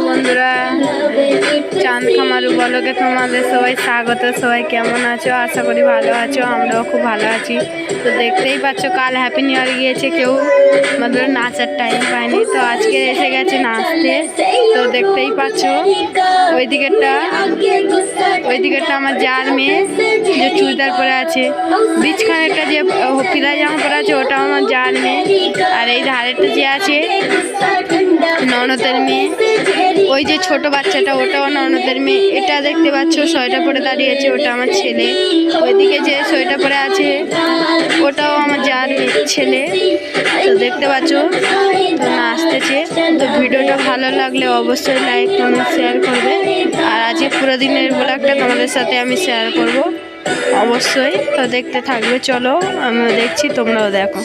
বন্ধুরা, চাঁদ খামারু ব্লগে তোমাদের সবাই স্বাগত। সবাই কেমন আছো? আশা করি ভালো আছো, আমরাও খুব ভালো আছি। তো দেখতেই পাচ্ছ কাল হ্যাপি নিউ ইয়ার গিয়েছে, কেউ আমাদের নাচার টাইম পায়নি, তো আজকে এসে গেছে নাচতে। তো দেখতেই পাচ্ছ ওইদিকেরটা আমার যার মেয়ে যে চুড়িদার পরে আছে, বিছখানেরটা যে ফিদা জামা পরে আছে ওটা আমার যার মেয়ে, আর এই ধারেরটা যে আছে ননদের মেয়ে। ওই যে ছোট বাচ্চাটা ওটাও ননদের মেয়ে। এটা দেখতে পাচ্ছ সোয়েটার পরে দাঁড়িয়েছে, ওটা আমার ছেলে। ওইদিকে যে সোয়েটার পরে আছে ওটাও আমার যার ছেলে। তো দেখতে পাচ্ছ তো নাচতেছে। তো ভিডিওটা ভালো লাগলে অবশ্যই লাইক কমেন্ট শেয়ার করবে। আর আজকে পুরো দিনের ব্লগটা তোমাদের সাথে আমি শেয়ার করব অবশ্যই। তো দেখতে থাকবে, চলো আমিও দেখছি, তোমরাও দেখো।